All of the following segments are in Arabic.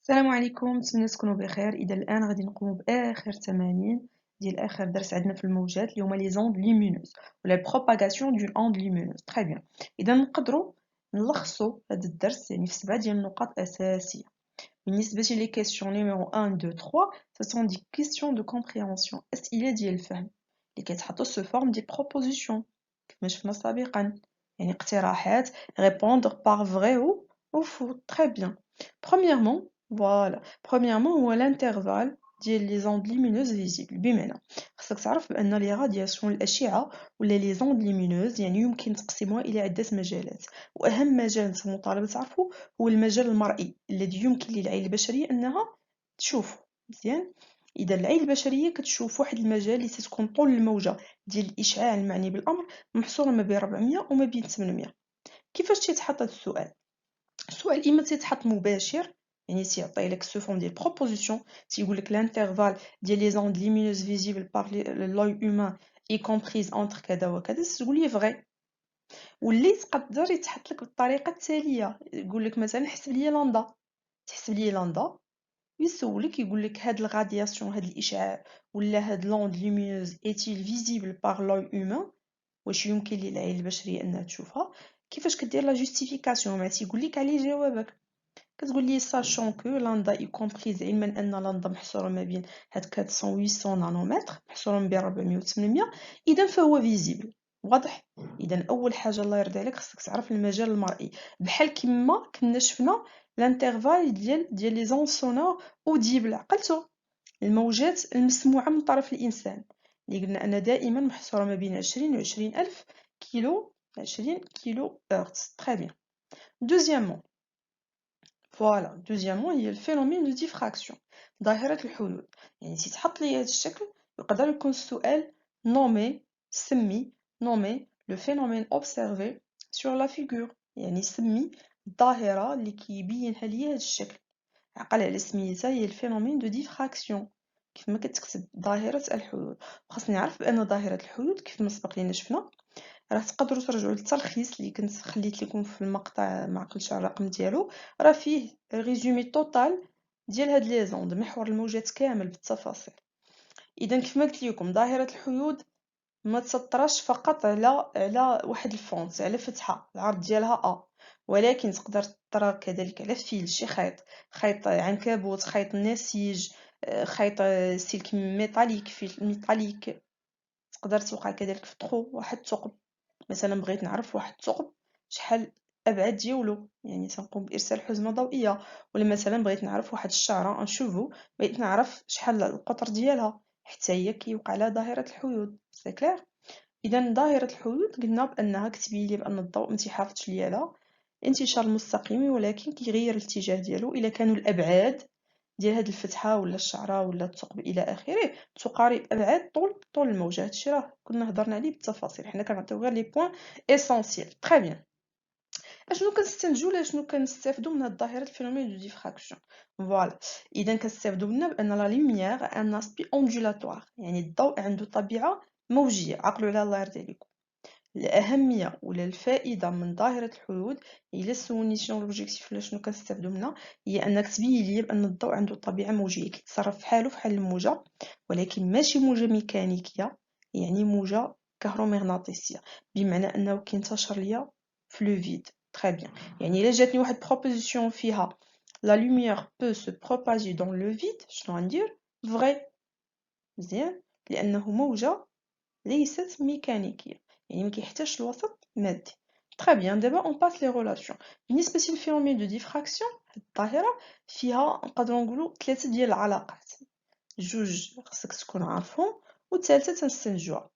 السلام عليكم، نتمنى تكونوا بخير. اذا الان غادي نقوموا باخر تمارين ديال اخر درس عندنا في الموجات اللي هما لي زوند لومينوز ولا البروباغاسيون دون اوند لومينوز. تري بيان. اذا نقدروا نلخصوا هذا الدرس يعني في 7 ديال النقاط اساسيه. بالنسبه لي كيسيون نيميرو 1 2 3 ce sont des questions de compréhension، اسئله ديال الفهم اللي كيتحطوا سو فورم دي بروبوزيسيون كما شفنا سابقا، يعني اقتراحات répondre par vrai ou faux. Très bien. Premièrement, voilà. Premièrement, هو l'intervalle ديال لي زوند لومينوز فيزيبل. بمعنى خصك تعرف بان لي رادياسيون الاشعه ولا لي زوند لومينوز يعني يمكن تقسيمها الى عده مجالات، واهم مجال انت مطالب تعرفه هو المجال المرئي الذي يمكن للعين البشريه انها تشوفه. مزيان. اذا العين البشريه كتشوف واحد المجال اللي تتكون طول الموجه ديال الاشعاع المعني بالامر محصوره ما بين 400 وما بين 800. كيفاش تيتحط هذا السؤال؟ السؤال اما تيتحط مباشر، يعني تيعطي لك سو فورم ديال بروبوزيسيون، تيقول لك الانترفال ديال لي زوند لومينوز فيزيبل بار لوي هومان اي كومبريز انتر كذا وكذا، تقول لي فغي. واللي تقدر يتحط لك بالطريقه التاليه، يقول لك مثلا حسب لي لاندا، تحسب لي لاندا، يسولك يقول لك هاد الغادياسيون هاد الاشعاع ولا هاد لوند لومينوز ايتيل فيزيبل بار لوي هومان، واش يمكن للعين البشريه انها تشوفها. كيفاش كدير لا جوستيفيكاسيون؟ ما تيقول لك عليه جوابك، كتقول لي ساشون كو لاندا اي كومبريز، علما ان لاندا محصوره ما بين هاد 400 800 نانومتر، محصوره ما بين 400 و 800، اذا فهو فيزيبل. واضح؟ اذا اول حاجه الله يرضي عليك خصك تعرف المجال المرئي، بحال كما كنا شفنا الانترفال ديال لي زون سونور اوديبل. عقلتو؟ الموجات المسموعه من طرف الانسان اللي قلنا ان دائما محصوره ما بين 20 و 20 الف كيلو، 20 كيلو هرتز. تري بيان. دوزيامون، فوالا دوزيامون هي الفينومين دو ديفراكسيون، ظاهرة الحدود. يعني تيتحط لي هذا الشكل يقدر يكون السؤال نومي، سمي، نومي لو فينومين اوبسيرفي سور لا فيغور، يعني سمي الظاهرة اللي كيبينها ليا هذا الشكل. عقل على سميتها، هي الفينومين دو ديفراكسيون، كيف ما كتكتب ظاهرة الحدود. خاصني نعرف بأن ظاهرة الحدود كيف ما سبق لينا شفنا، راه تقدروا ترجعوا للتلخيص اللي كنت خليت لكم في المقطع، ما عقلتش على الرقم ديالو، راه فيه ريزومي توتال ديال هاد لي زوند، محور الموجات كامل بالتفاصيل. اذا كيف ما قلت لكم ظاهره الحيود ما تسطرش فقط على واحد الفونت، على فتحه العرض ديالها ولكن تقدر تطرا كذلك على فيل، شي خيط عنكبوت، خيط نسيج، خيط سلك ميتاليك، فيل ميتاليك. تقدر توقع كذلك في طخو واحد الثقب، مثلا بغيت نعرف واحد الثقب شحال الابعاد ديالو، يعني تنقوم بارسال حزمه ضوئيه. ولا مثلا بغيت نعرف واحد الشعره ان شوفو، بغيت نعرف شحال القطر ديالها، حتى هي كيوقع لها ظاهره الحيود. سي كلير؟ اذا ظاهره الحيود قلنا بانها كتبين لي بان الضوء ما تيحافظش ليا على الانتشار المستقيم، ولكن كيغير الاتجاه ديالو الا كانوا الابعاد ديال هاد الفتحه ولا الشعره ولا الثقب الى اخره تقارب ابعاد طول الموجه. هادشي راه كنا هضرنا عليه بالتفاصيل، حنا كنعطيو غير لي بوين اسونسييل. تري بيان. اشنو كنستنتجو ولا شنو كنستافدو من هاد الظاهره الفينومين دو ديفراكسيون؟ فوالا، اذا كنستافدو منها بان لا لوميير ان اسبي اوندولاتوار، يعني الضوء عنده طبيعه موجيه. عقلوا عليها الله يرضي عليكم. الأهمية ولا الفائدة من ظاهرة الحدود، إلا سولني شنو لوبجيكتيف ولا شنو كنستافدو منها، هي أنك تبين لي بأن الضوء عنده طبيعة موجية، كيتصرف فحالو فحال الموجة، ولكن ماشي موجة ميكانيكية، يعني موجة كهرومغناطيسية، بمعنى أنه كينتشر ليا في لو فيد. تري بيان. يعني إلا جاتني واحد بروبوزيسيون فيها لا lumière peut se propager dans le vide، شنو غندير؟ فغي. مزيان، لأنه موجة ليست ميكانيكية، يعني ما كيحتاجش الوسط مادي. تري بيان. دابا اون باس لي ريلاسيون. بالنسبه للفينومين دو ديفراكسيون، هاد الظاهره فيها نقدروا نقولوا 3 ديال العلاقات، جوج خصك تكون عارفهم والثالثه تنستنتجوها.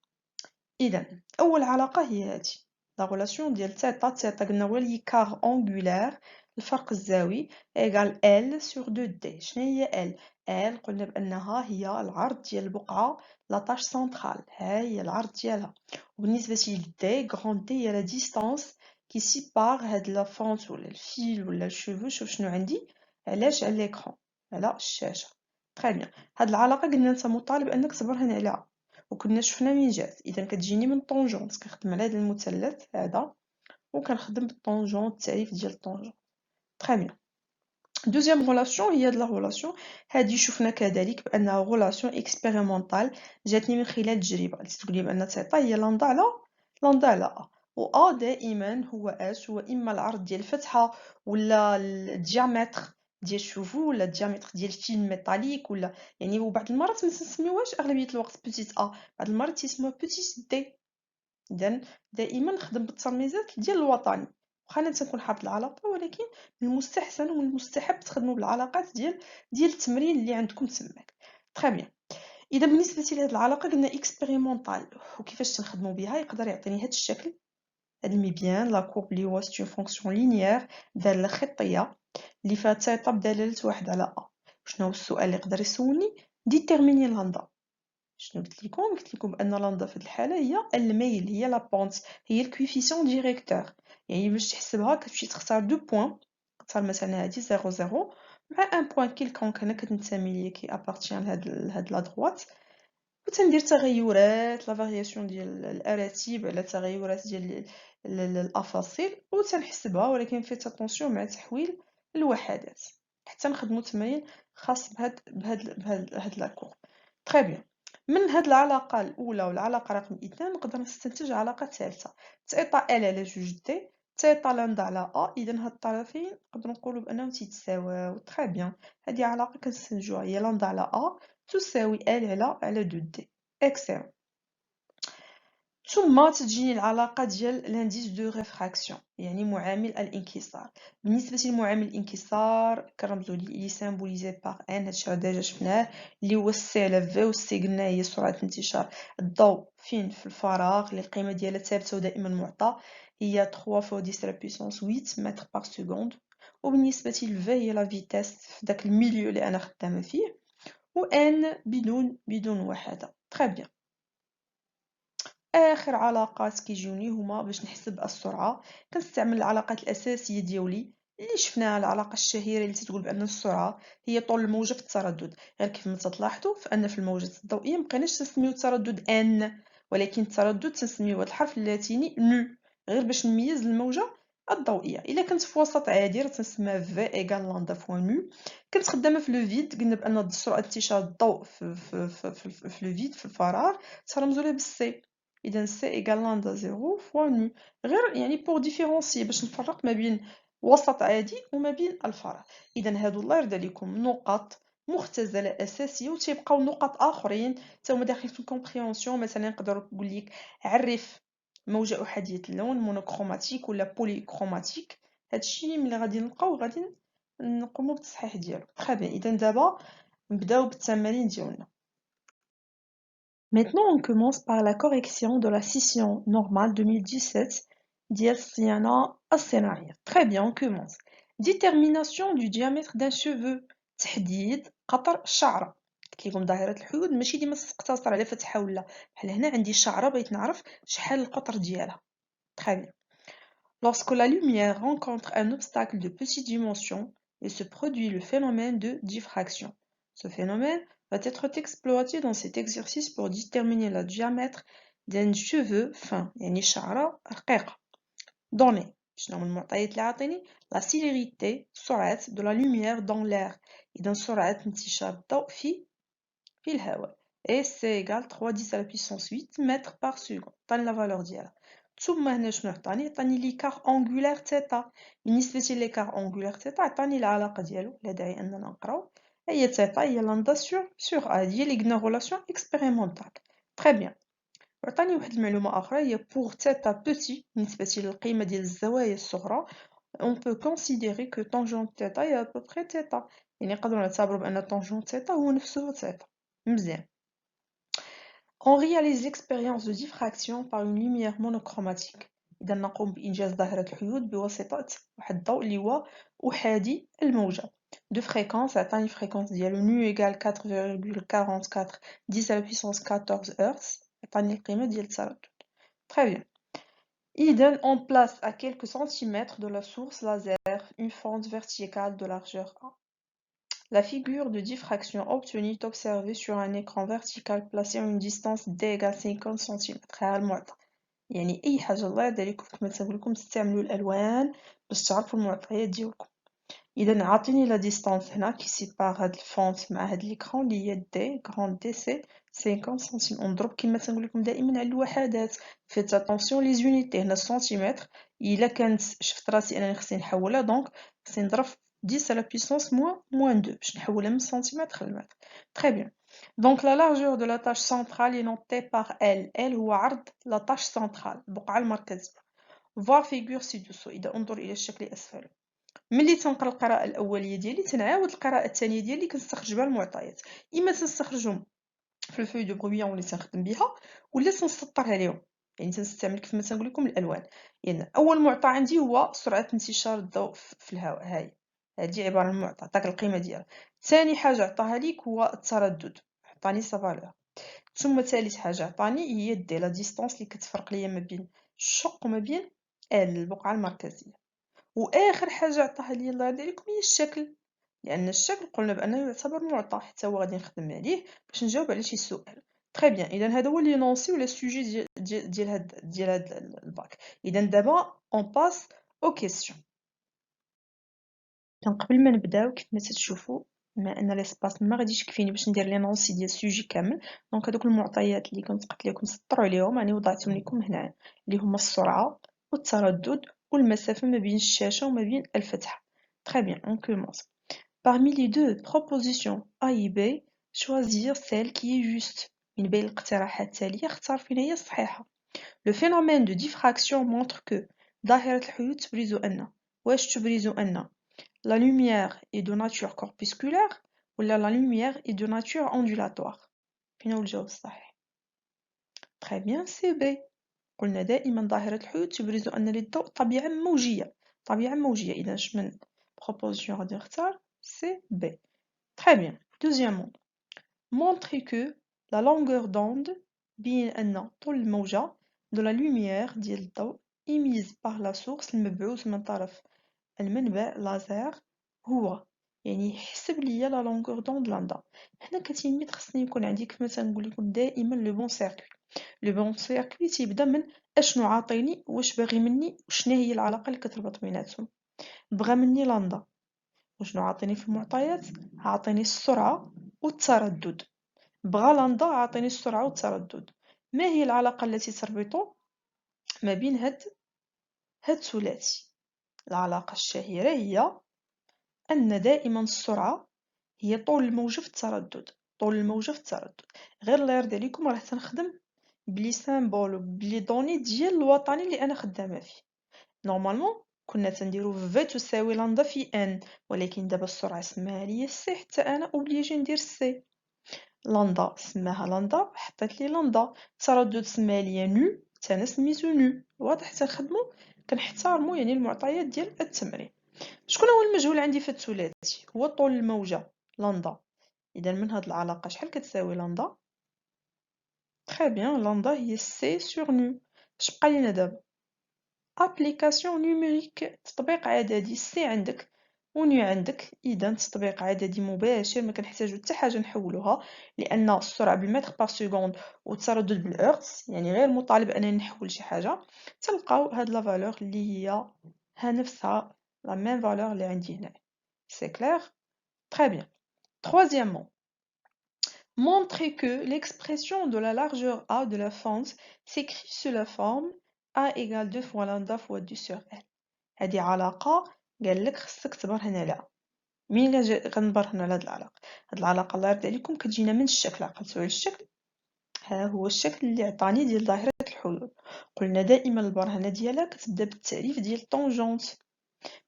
اذا اول علاقه هي هادي، لا ريلاسيون ديال تيتا. تيتا قلنا هو ليكار اونغولار، الفرق الزاوي، ايغال ال سور دو دي. شنو هي ال؟ ال قلنا بانها هي العرض ديال البقعه، لاطاج سنترال، ها هي العرض ديالها. وبالنسبه للدي، غران دي هي لا ديستانس كي سيبار هاد لا فونت ولا الفيل ولا الشوفو. شوف شنو عندي، علاش؟ على ليكران، على الشاشه. تري بيان. هاد العلاقه قلنا انت مطالب انك تبرهن عليها، وكنا شفنا من جات. اذا كتجيني من طونجونت كنخدم على هذا المثلث هذا، وكنخدم بالطونجونت، التعريف ديال الطونجونت. تري بيان. Deuxième relation هي de la relation هذه شفنا كذلك بأنها relation expérimentale جاتني من خلال التجربة اللي تقولي بأن ثيتا هي لامدا على أ و أ دائما هو اش هو إما العرض ديال الفتحة ولا الديامتر ديال الشوفو ولا الديامتر ديال الفيلم ميتاليك ولا يعني وبعض المرات ما تنسميوهاش أغلبية الوقت بوتيت أ بعض المرات تيسموها بوتيت دي إذن دائما نخدم بالترميزات ديال الوطني واخا أنا تنكون حافظ العلاقة ولكن من المستحسن ومن المستحب تخدموا بالعلاقات ديال التمرين اللي عندكم تماك تري بيان إذا بالنسبة لهاد العلاقة قلنا إكسبيريمونطال وكيفاش تنخدمو بها يقدر يعطيني هاد الشكل هاد المبيان لا كورب اللي هو سي فونكسيون لينيير دالة خطية اللي فيها تيتا بدلالة واحد على أ شنو هو السؤال اللي يقدر يسولني ديتيرميني لندا شنو قلت لكم بأن لندا في هاد الحالة هي الميل هي لا بونت هي الكويفيسيون ديريكتور يعني باش تحسبها كتمشي تختار دو بوين تختار مثلا هادي 0 مع ان بوين كيلكونك هنا كتنتمي ليا كي ابارتيان لهاد لا دروات وتندير تغيرات لا فارياسيون ديال الاراتب على تغيرات ديال الافاصيل وتنحسبها ولكن فيت اتونسيون مع تحويل الوحدات حتى نخدمو تمارين خاص بهاد لا كور تري بيان من هاد العلاقة الأولى والعلاقة رقم 2 نقدر نستنتج علاقة ثالثة تيتا إل على جوج دي تيتا لندا على أ إذا هاد الطرفين نقدرو نقولو بأنهم تيتساواو تري بيان هادي علاقة كنستنتجوها هي لندا على أ تساوي إل على دو دي إكسيلون ثم تجيني العلاقة ديال لانديس دو ريفراكسيون يعني معامل الانكسار بالنسبة لمعامل الانكسار كنرمزو ليه سامبوليزي باغ ان هادشي راه ديجا شفناه اللي هو سي على في و سي قلنا هي سرعة انتشار الضوء فين في الفراغ اللي القيمة ديالها ثابتة ودائما معطى هي 3 فوا 10 على بويسونس 8 متر باغ سكوند وبالنسبة للفي هي لا فيتاس في داك الميليو اللي انا خدامة فيه و ان بدون وحدة تري بيان آخر علاقات كيجوني هما باش نحسب السرعة كنستعمل العلاقات الأساسية ديالي اللي شفناها العلاقة الشهيرة اللي تتقول بأن السرعة هي طول الموجة في التردد غير كيف ما تلاحظوا فأن في الموجات الضوئية مبقيناش تنسميو التردد ان ولكن التردد تنسميو هاد الحرف اللاتيني نو غير باش نميز الموجة الضوئية إلا كنت في وسط عادي راه تنسميها في إيكال لامدا فوا نو كنت خدامة في لو فيد قلنا بأن سرعة انتشار الضوء في لو فيد في الفراغ ترمزو ليه بالسي إذا C égale لامدا 0 fois nu غير يعني pour différencier باش نفرق ما بين وسط عادي وما بين الفراغ إذا هادو الله يرضى عليكم نقط مختزلة أساسية وتيبقاو نقط آخرين تا هما داخلين في الكومبريهنسيون مثلا نقدر نقول لك عرف موجة أحادية اللون مونوكروماتيك ولا بوليكروماتيك هادشي ملي غادي نلقاو غادي نقومو بالتصحيح ديالو تري بيان إذا دابا نبداو بالتمارين ديالنا Maintenant, on commence par la correction de la scission normale 2017 d'Yeltsiana Assenaïr. Très bien, on commence. Détermination du diamètre d'un cheveu. تحديد قطر الشعرة. قلت لكم ظاهرة الحدود ماشي ديما تقتصر على فتحة ولا بحال هنا عندي شعرة بغيت نعرف شحال القطر ديالها. Très bien. Lorsque la lumière rencontre un obstacle de petite dimension, il se produit le phénomène de diffraction. Ce phénomène va être exploité dans cet exercice pour déterminer le diamètre d'un cheveu fin, يعني شعرة رقيقة. Donné. شنو من المعطيات اللي عاطيني la célérité سرعة de la lumière dans l'air إذا سرعة انتشار الضوء في الهواء et c'est égal 3 10 à la puissance 8 mètres par seconde عطاني la valeur ديالها ثم هنا شنو عطاني ليكار انغولار تيتا بالنسبة ليكار انغولار تيتا عطاني العلاقة ديالو لا داعي أننا نقراو هي تيتا هي لاندا سور ا هي اللي قلنا غولاسيون اكسبيريمونطال تري بيان وعطاني واحد المعلومة أخرى هي بوغ تيتا بوتي بالنسبة للقيمة ديال الزوايا الصغرى on peut considérer que tangente θ est à peu près θ يعني نقدروا نعتبروا بأن tangente θ هو نفسه θ مزيان On réalise l'expérience de diffraction par une lumière monochromatique. إذا نقوم بإنجاز ظاهرة الحدود بواسطة واحد الضوء اللي هو أحادي الموجة. De fréquence عطاني fréquence ديالو nu égale 4,44 10 à la puissance 14 Hz عطاني القيمة ديال التردد. Très bien. إذا on place à quelques centimètres de la source laser une fente verticale de largeur A. La figure de diffraction obtenue est observée sur un écran vertical placé à une distance d égale 50 cm. ها المعطى يعني أي حاجة الله يرضي عليكم كما تنقول لكم تستعملوا الألوان باش تعرفوا المعطيات ديالكم. إذا عاطيني لا ديستانس هنا كي سيبار هاد الفونت مع هاد ليكرون اللي هي دي غران دي سي 50 سنتيم. ونضرب كيما تنقول لكم دائما على الوحدات، فيت اتونسيون لي زونيتي. هنا السنتيمتر الا كانت شفت راسي انني خصني نحولها، دونك خصني نضرب 10 على بيسونس موان 2 باش نحولها من سنتيمتر للمتر. تري بيان. دونك لا لارجور دو لا تاش سنترال اي نوتي بار ال هو عرض لا تاش سنترال البقعة المركزية. voir figure ci-dessous. إذا انظر إلى الشكل أسفل. ملي تنقرا القراءة الأولية ديالي تنعاود القراءة الثانية ديالي كنستخرج بها المعطيات، إما تنستخرجهم في الفوي دو بروبيون اللي تنخدم بها، ولا تنسطرها ليهم، يعني تنستعمل كيف ما تنقول لكم الألوان. يعني أول معطى عندي هو سرعة انتشار الضوء في الهواء، هاي هادي عبارة عن معطى عطاك القيمة ديالها. ثاني حاجة عطاها ليك هو التردد، عطاني سا فالور. ثم ثالث حاجة عطاني هي دي لا ديستونس اللي كتفرق ليا ما بين الشق وما بين البقعة المركزية. واخر حاجه عطاها لي الله يرضي عليكم هي الشكل، لان الشكل قلنا بانه يعتبر معطى حتى هو غادي نخدم عليه باش نجاوب على شي سؤال. تري بيان. اذا هذا هو لي نونسي ولا السوجي ديال هاد الباك. اذا دابا اون باس او كيسيون. كان قبل ما نبداو كيف ما تشوفوا، بما ان ليسباس ما غاديش يكفيني باش ندير لي نونسي ديال السوجي كامل، دونك هذوك المعطيات اللي كنت قلت لكم سطروا عليهم راني وضعتهم لكم هنا، اللي هما السرعه والتردد والمسافه ما بين الشاشه وما بين الفتحه. Très bien, on commence. Parmi les deux propositions A et B, choisir celle qui est juste. من بين الاقتراحات التالية اختار فين هي الصحيحة. Le phénomène de diffraction montre que ظاهرة الحيوط تبرز أن. واش تبرز أن la lumière est de nature corpusculaire ولا la lumière est de nature ondulatoire؟ فين هو الجواب الصحيح؟ Très bien, c'est B. قلنا دائما ظاهرة الحيوط تبرز أن للضوء طبيعة موجية. طبيعة موجية. إذا من proposition غادي نختار c'est B. Très bien. Deuxièmement, montrer que la longueur d'onde بين أن طول الموجة de la lumière ديال الضوء émise par la source المبعوث من طرف المنبع لازير هو، يعني يحسب ليا لا لونغور دوند لامدا. هنا كتيميت خصني يكون عندي كما تنقول لكم دائما لو بون سيركوي. لو بون سيركوي تيبدا من اشنو عاطيني، واش باغي مني، وشنا هي العلاقه اللي كتربط بيناتهم. بغى مني لامدا، وشنو عاطيني في المعطيات؟ عاطيني السرعه والتردد. بغى لامدا عاطيني السرعه والتردد. ما هي العلاقه التي تربط ما بين هاد الثلاثي؟ العلاقه الشهيره هي أن دائما السرعة هي طول الموجة في التردد. طول الموجة في التردد. غير الله يرضي عليكم راه تنخدم بلي سامبول وبلي دوني ديال الوطني اللي انا خدامه فيه. نورمالمون كنا تنديرو في تساوي لامدا في ان، ولكن دابا السرعه سماها ليا سي حتى انا اوبليجي ندير سي. لامدا سماها لامدا حطيت لي لامدا. التردد سماه ليا نو حتى انا سميتو نو. واضح؟ تنخدمو كنحترمو يعني المعطيات ديال التمرين. شكون هو المجهول عندي في الثلاثي؟ هو طول الموجة لامدا. إذا من هاد العلاقة شحال كتساوي لامدا؟ تري بيان، لامدا هي سي سور نو. اش بقى لينا دابا؟ ابليكاسيون نيميريك، تطبيق عددي. سي عندك ونيو عندك، اذا تطبيق عددي مباشر ما كنحتاجو حتى حاجه نحولوها، لان السرعه بالمتر بار سكوند والتردد بالهرتز، يعني غير مطالب انني نحول شي حاجه. تلقاو هاد لا فالور اللي هي ها نفسها la même valeur اللي عندي هنا. C'est clair? Très bien. Troisièmement, montrer que l'expression de la largeur A de la fente s'écrit sous la forme A égale 2 fois lambda fois 2 sur L. هذه علاقة قال لك خصك تبر هنا لها. مين غنبر هنا لهاد العلاقة؟ هاد العلاقة الله يرضي عليكم كتجينا من الشكل. عقلتوا على الشكل؟ ها هو الشكل اللي عطاني ديال ظاهرة الحلول. قلنا دائما البرهنة ديالها كتبدا بالتعريف ديال طونجونت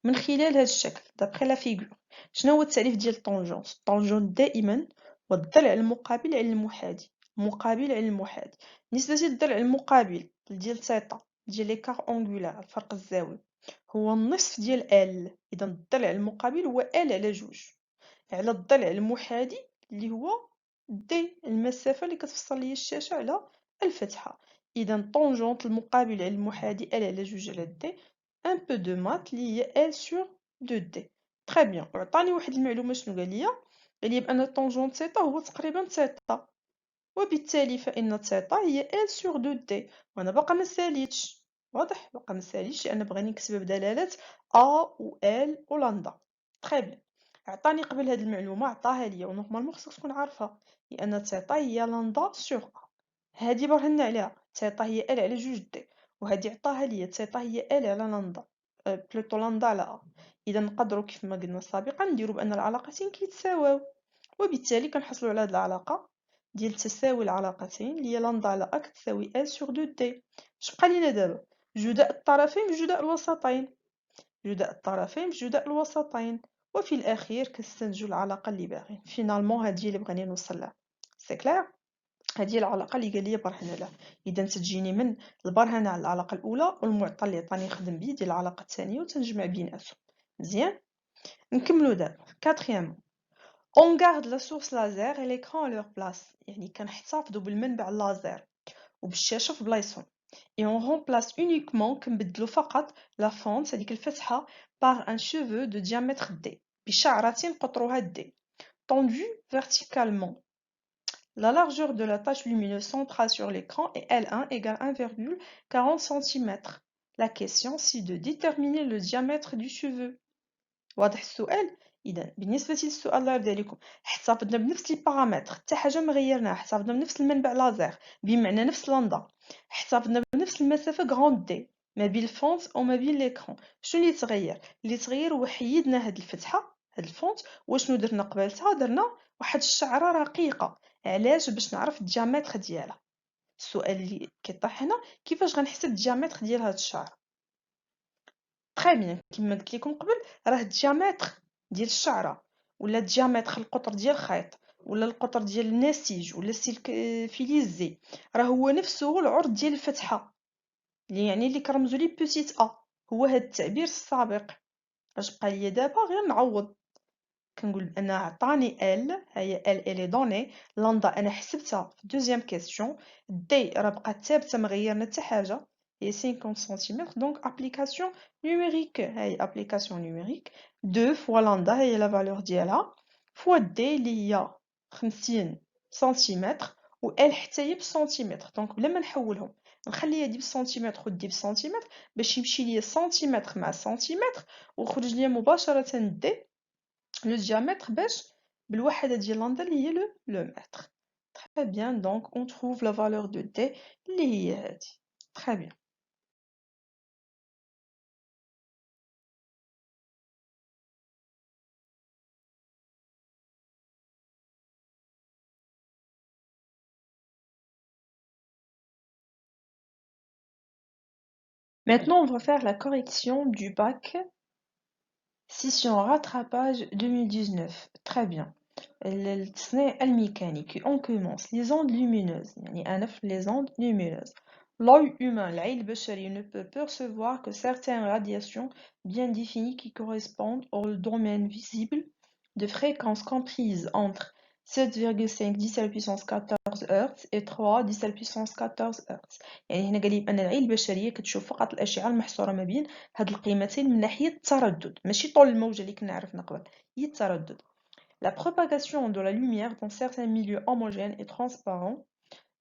من خلال هذا الشكل دابخي لا فيغور. شنو هو التعريف ديال الطونجونس؟ الطونجونت دائما هو الضلع المقابل على المحاذي. مقابل على المحاذي. نسبة الضلع المقابل ديال تيتا ديال ليكار اونغولار الفرق الزاوي هو النصف ديال ال. اذا الضلع المقابل هو ال على جوج على الضلع المحاذي اللي هو دي، المسافة اللي كتفصل ليا الشاشة على الفتحة. اذا طونجونت المقابل على المحاذي ال على جوج على دي ان بو دو مات اللي هي ال سور دو دي. تري بيان. وعطاني واحد المعلومة شنو قال لي؟ قال لي بان طونجونت تيتا هو تقريبا تيتا، وبالتالي فإن تيتا هي ال سور دو دي. وانا باقا ما ساليتش. واضح؟ باقا ما ساليتش لان بغاني نكتبها بدلالات ا و ال و لامدا. très bien. عطاني قبل هاد المعلومة عطاها ليا ونورمالمون خصك تكون عارفها، لأن تيتا هي لندا سوغ أ، هادي برهنا عليها، تيتا هي ال على جوج دي، وهادي عطاها ليا تيتا هي ال على لندا، بلوتو لندا على أ، إذا نقدرو كيف ما قلنا سابقا نديرو بأن العلاقتين كيتساواو، وبالتالي كنحصلو على هاد العلاقة ديال تساوي العلاقتين اللي هي لندا على أ كتساوي ال سوغ دو دي. اش بقى لينا دابا؟ جداء الطرفين بجداء الوسطين، جداء الطرفين بجداء الوسطين، وفي الأخير كنستنتجو العلاقة اللي باغيين. فينالمون هادي اللي بغينا نوصل لها، سي كلير؟ هادي العلاقة اللي قال لي برهنا لها، إذا تجيني من البرهنة على العلاقة الأولى والمعطى اللي عطاني نخدم بيه ديال العلاقة الثانية وتنجمع بيناتهم. مزيان، نكملو دابا. كاتريامون، on garde la source laser et l'écran à leur place، يعني كنحتفظوا بالمنبع اللازر وبالشاشة في بلايصهم. Et on remplace uniquement كنبدلو فقط la fente هاديك الفتحة par un cheveu de diamètre d بشعرة قطرها d tendu verticalement. La largeur de la tache lumineuse centrale sur l'écran est L1 égale 1,40 cm. La question c'est de déterminer le diamètre du cheveu. واضح السؤال؟ إذا بالنسبة للسؤال الله يرضي عليكم، احتفظنا بنفس البارامتر، حتى حاجة ما غيرناها، احتفظنا بنفس المنبع لازر بمعنى نفس لندا، احتفظنا بنفس المسافة غراند دي ما بين الفونت وما بين ليكرون. شنو اللي تغير؟ اللي تغير هو حيدنا هاد الفتحة، هاد الفونت، وشنو درنا قبالتها؟ درنا واحد الشعرة رقيقة. علاش؟ باش نعرف الديامتر ديالها. السؤال اللي كيطرح هنا كيفاش غنحسب الديامتر ديال هاد الشعرة؟ تري بيان، كيما قلت لكم قبل، راه الديامتر ديال الشعرة ولا الديامتر القطر ديال الخيط ولا القطر ديال النسيج ولا السلك فيليزي راه هو نفسه العرض ديال الفتحة، اللي يعني اللي كرمزو ليه بوتيت ا، هو هاد التعبير السابق. اش بقى ليا دابا؟ غير نعوض، كنقول بان عطاني ال، هي ال الي دوني، لندا انا حسبتها في دوزيام كيسيون، دي راه بقات ثابته ما غيرنا حتى حاجه هي 50 سنتيمتر، دونك ابليكاسيون نيميريك، هاي ابليكاسيون نيميريك. دو فوا لندا هي لا فالور ديالها فوا دي اللي هي 50 سنتيمتر، و ال حتى هي بالسنتيمتر، دونك بلا ما نحولهم نخلي هادي بالسنتيمتر ودي بالسنتيمتر باش يمشي ليا سنتيمتر مع سنتيمتر وخرج ليا مباشره دي le diamètre باش بالوحدة ديال لندا اللي هي le mètre. Très bien, donc on trouve la valeur de D اللي هي هادي. Très bien. Maintenant, on va faire la correction du bac session rattrapage 2019. Très bien. التصنيع الميكانيكي. On commence. Les ondes lumineuses. يعني أنا في les ondes lumineuses. L'œil humain, العين البشري, ne peut percevoir que certaines radiations bien définies qui correspondent au domaine visible de fréquences comprises entre 7,5 10 à la puissance 14 Hz et 3 10 à la puissance 14 Hz. يعني هنا قال لي بأن العين البشرية كتشوف فقط الأشعة المحصورة ما بين هاد القيمتين من ناحية التردد، ماشي طول الموجة اللي كنا عرفنا قبل، هي التردد. La propagation de la lumière dans certains milieux homogènes et transparents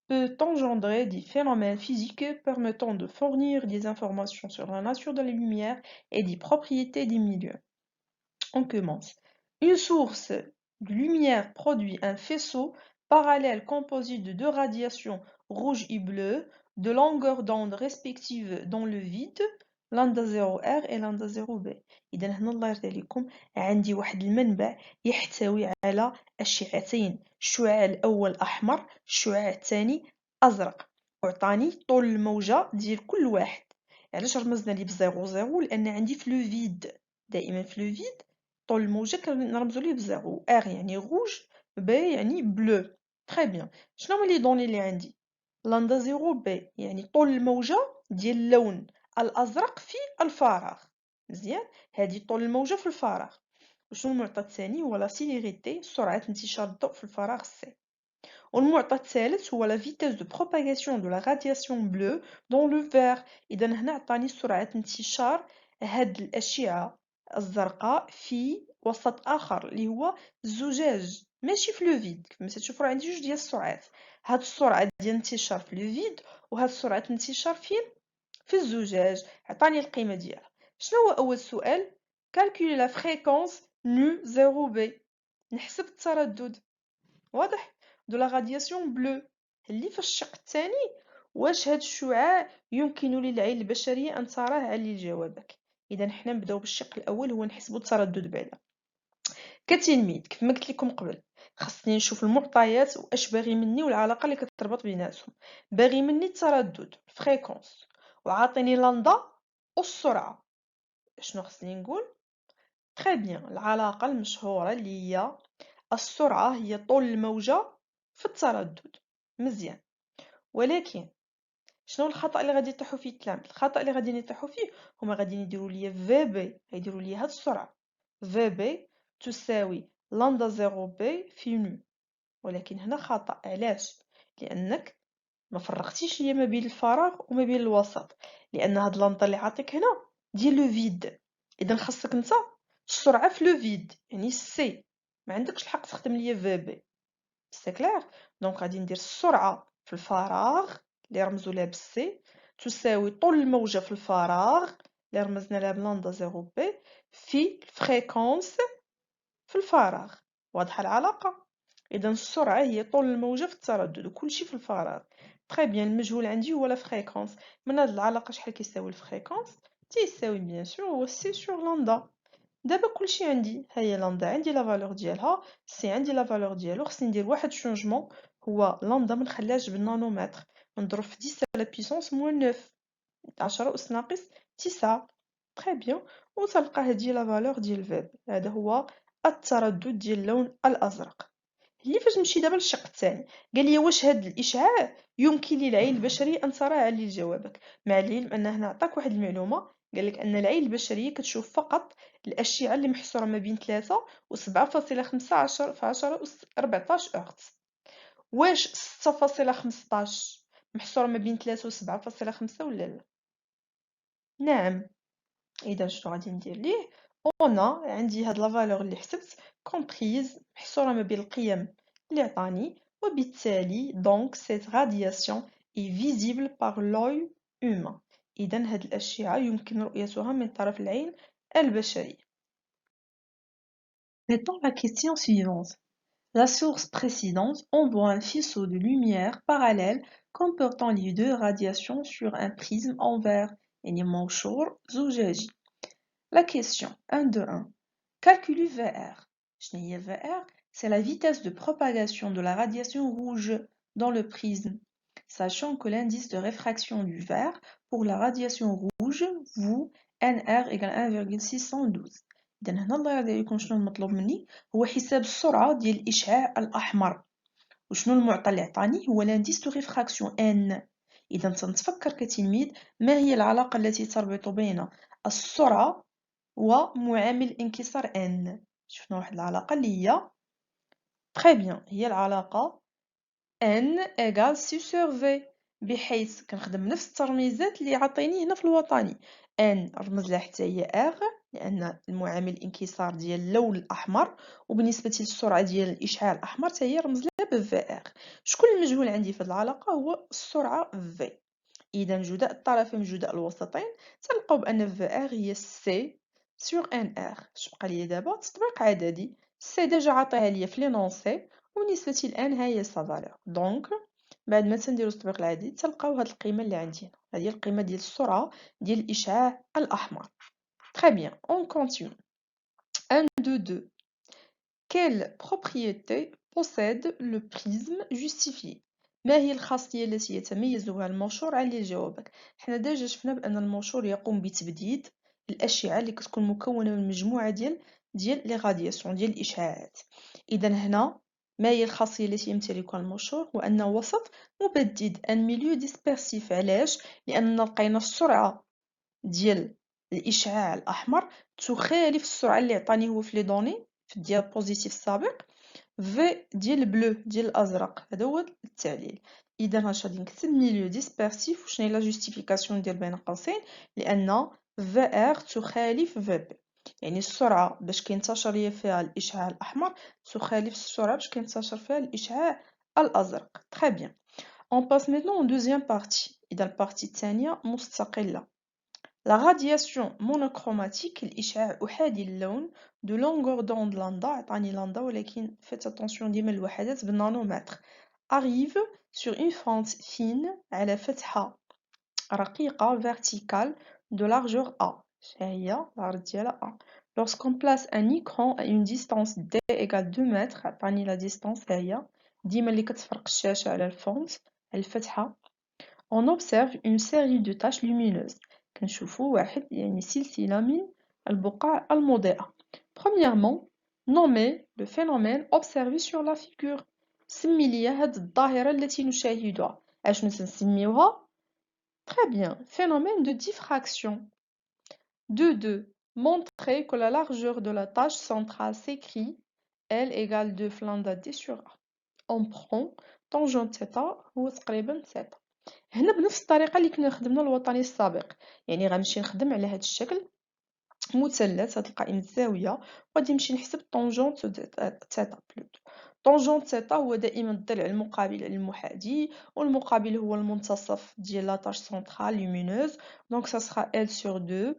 peut engendrer des phénomènes physiques permettant de fournir des informations sur la nature de la lumière et des propriétés des milieux. On commence. Une source de lumière produit un faisceau parallèle composé de deux radiations rouge et bleue de longueur d'onde respectives dans le vide, لندا 0R et لندا 0B. إذا هنا الله يرضي عليكم عندي واحد المنبع يحتوي على أشعتين، الشعاع الأول أحمر، الشعاع الثاني أزرق، وعطاني طول الموجة ديال كل واحد. علاش رمزنا ليه بزيرو زيرو؟ لأن عندي في لو فيد، دائما في لو فيد طول الموجة كنرمزو ليه بزيرو، ار يعني روج، بي يعني بلو. تري بيان. شنو هما لي دوني اللي عندي؟ لندا 0 بي يعني طول الموجة ديال اللون الأزرق في الفراغ. مزيان، هادي طول الموجة في الفراغ. وشنو المعطى الثاني؟ هو لا سيليريتي، سرعة انتشار الضوء في الفراغ سي. والمعطى الثالث هو لا فيتيس دو بروباغاسيون دو لا رادياسيون بلو دون لو فير. إذا هنا عطاني سرعة انتشار هاد الأشعة الزرقاء في وسط آخر اللي هو الزجاج، ماشي في لو فيد. كما تشوفوا راه عندي جوج ديال السرعات، هاد السرعة ديال الانتشار في لو فيد وهاد سرعة الانتشار فين؟ في الزجاج. عطاني القيمة ديالها. شنو هو أول سؤال؟ calculer la fréquence nu 0b نحسب التردد واضح de la radiation bleue اللي في الشق الثاني واش هاد الشعاع يمكن للعين البشرية أن تراه علل جوابك إذا حنا نبداو بالشق الأول هو نحسبو التردد بعدا كتلميذ كيف ما قلت لكم قبل خاصني نشوف المعطيات واش باغي مني والعلاقة اللي كتربط بيناتهم باغي مني التردد الفريكونس وعاطيني لندا والسرعة شنو خصني نقول تري بيان العلاقة المشهورة اللي هي السرعة هي طول الموجة في التردد مزيان ولكن شنو الخطأ اللي غادي يطيحوا فيه التلاميذ الخطأ اللي غادي يطيحوا فيه هما غادي يديروا ليا في بي غيديروا ليا هاد السرعة في بي تساوي لندا 0 بي في نو ولكن هنا خطأ علاش لأنك ما فرقتيش ليا ما بين الفراغ وما بين الوسط لأن هاد لندا اللي عاطيك هنا ديال لو فيد إذا خاصك نتا السرعة في لو فيد يعني سي ما عندكش الحق تخدم ليا في بي سي كلير دونك غادي ندير السرعة في الفراغ اللي رمزوا لها بالسي تساوي طول الموجة في الفراغ اللي رمزنا لها بلندا 0 بي في الفريكونس في الفراغ واضحة العلاقة إذا السرعة هي طول الموجة في التردد وكلشي في الفراغ تري بيان المجهول عندي هو لا فريكونس من هاد العلاقة شحال كيساوي الفريكونس تيساوي بيان سور هو سي سور لندا دابا كلشي عندي هي لندا عندي لا فالور ديالها سي عندي لا فالور ديالو خصني ندير واحد شونجمون هو لندا ما نخليهاش بالنانومتر نضرب في 10 على بيسونس موان 9 10 أس ناقص 9 تري بيان وتلقى هذه لا فالور ديال فيب هذا هو التردد ديال اللون الازرق اللي فاش نمشي دابا للشق الثاني قال لي واش هذا الاشعاع يمكن للعين البشري ان تراه علل جوابك مع العلم ان هنا عطاك واحد المعلومه قال لك ان العين البشريه كتشوف فقط الاشعه اللي محصوره ما بين 3 و 7.15 في 10 أس 14 هرتز واش 6.15 محصوره ما بين 3 و 7.5 ولا لا نعم إذا شنو غادي ندير ليه أنا عندي هاد لا فالور اللي حسبت كومبريز محصورة ما بين القيم اللي عطاني وبالتالي دونك cette radiation est visible par l'œil humain إذا هاد الأشعة يمكن رؤيتها من طرف العين البشرية. Mettons la question suivante. La source précédente envoie un faisceau de lumière parallèle comportant les deux radiations sur un prisme en verre يعني منشور زجاجي. La question 1.2.1. Calculez VR. شنو هي VR? C'est la vitesse de propagation de la radiation rouge dans le prisme. Sachant que l'indice de réfraction du verre pour la radiation rouge, vous, NR égale 1,612. إذا هنا الله يرضي عليكم شنو المطلوب مني هو حساب السرعة ديال الإشعاع الأحمر وشنو المعطى اللي عطاني هو l'indice de réfraction N. إذا تنتفكر كتلميذ ما هي العلاقة التي تربط بين السرعة ومعامل انكسار n شفنا واحد العلاقة اللي هي très bien هي العلاقة n égale c sur v بحيث كنخدم نفس الترميزات اللي عطيني هنا في الوطني n رمز لها حتى هي r لأن المعامل الانكسار ديال اللون الأحمر وبالنسبة للسرعة ديال الإشعاع الأحمر حتى هي رمز لها ب VR شكون المجهول عندي في هذه العلاقة هو السرعة v إذا جداء الطرفين جداء الوسطين تلقاو بأن VR هي c sur NR اش بقى ليا دابا تطبيق عددي سي ديجا عاطيها ليا في لينونسي وبالنسبة لان ها هي سا فالور دونك بعد ما تنديرو التطبيق العددي تلقاو هاد القيمة اللي عندي هنا هذه القيمة ديال السرعة ديال الإشعاع الأحمر très bien on continue 1 2 2 quelle propriété possède le prisme justifié ما هي الخاصية التي يتميز بها المنشور عن جوابك حنا ديجا شفنا بأن المنشور يقوم بتبديد الأشعة اللي كتكون مكونة من مجموعة ديال لي غادياسيون ديال الإشعاعات إذا هنا ما هي الخاصية التي يمتلكها المنشور هو أنه وسط مبدد ان ميليو ديسبيرسيف علاش لأننا لقينا السرعة ديال الإشعاع الأحمر تخالف السرعة اللي عطاني هو في لي دوني في الديابوزيتيف السابق في ديال بلو ديال الازرق هذا هو التعليل اذا اش غادي نكتب ميليو ديسبيرسيف وشنو هي لا جوستيفيكاسيون ندير بين قوسين لان في ار تخالف في بي يعني السرعه باش كينتشر ليا فيها الاشعاع الاحمر تخالف السرعه باش كينتشر فيها الاشعاع الازرق très bien on passe maintenant au deuxième partie اذا البارتي الثانيه مستقله La radiation monochromatique, الإشعاع أحادي اللون de longueur d'onde lambda, عطاني lambda ولكن faites attention ديما الوحدات بالنانومتر, arrive sur une fente fine على فتحة رقيقة verticale de largeur A. هي العرض ديالها A. Lorsqu'on place un écran à une distance d égale 2 mètres, عطاني la distance هي ديما اللي كتفرق الشاشة على الفونت على الفتحة. On observe une série de taches lumineuses. كنشوفوا واحد يعني سلسلة من البقع المضيئة. Premièrement, nommer le phénomène observé sur la figure. سمي لي هاد الظاهرة التي نشاهدها. أشنو تنسميوها؟ Très bien, phénomène de diffraction. 2. Montrer que la largeur de la tache centrale s'écrit L égale 2 lambda d sur A. On prend tangente θ هو تقريبا θ. هنا بنفس الطريقة اللي كنا خدمنا الوطني السابق، يعني غنمشي نخدم على هذا الشكل مثلث هاد القائمة الزاوية، وغادي نمشي نحسب طونجونت تيتا بلوتو. طونجونت تيتا هو دائما الضلع المقابل للمحاذي، والمقابل هو المنتصف ديال لاطاش سونطرال لومينوز، دونك سا سرا ال سور 2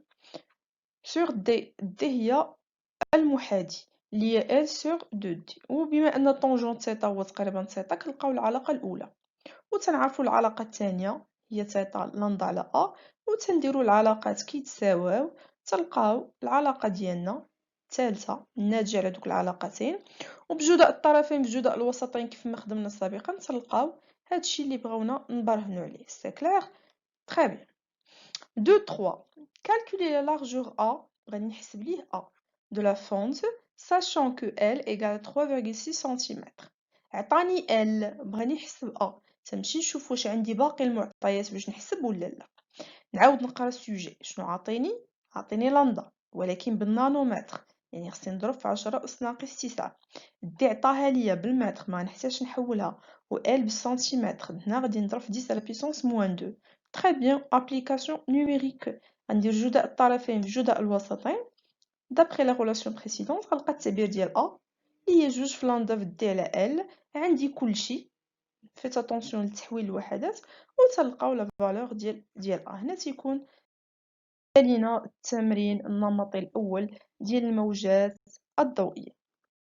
سور دي. دي هي المحاذي اللي هي ال سور 2 دي، وبما ان طونجونت تيتا هو تقريبا تيتا كنلقاو العلاقة الأولى، وتنعرفوا العلاقة الثانية هي تيتا لنضع على أ، وتنديروا العلاقات كيتساواو تلقاو العلاقة ديالنا الثالثة الناتجة على دوك العلاقتين، وبجداء الطرفين بجداء الوسطين كيف ما خدمنا سابقا تلقاو هادشي اللي بغاونا نبرهنو عليه. سي كلير؟ تري بيان. 2 3 calculer la largeur A غادي نحسب ليه A de la fente sachant que L égale 3,6 cm. عطاني L بغا نحسب A، تنمشي نشوف واش عندي باقي المعطيات باش نحسب ولا لا. نعاود نقرا السوجي. شنو عطيني لندا ولكن بالنانومتر، يعني خصني نضرب في 10 أس ناقص 9. دي عطاها ليا بالمتر ما نحتاجش نحولها، و ال بالسنتيمتر هنا غادي نضرب في 10 على بيسونس موان 2. تري بيان. ابليكاسيون نوميريك، غندير جداء الطرفين في جداء الوسطين. دابخي لا ريلاسيون بريسيدونت غنلقى التعبير ديال ا اللي هي 2 في لندا في دي على ال. عندي كلشي، فيت اتونسيون لتحويل الوحدات، وتلقاو لا فالور ديال ا. هنا تيكون لينا التمرين النمطي الأول ديال الموجات الضوئية.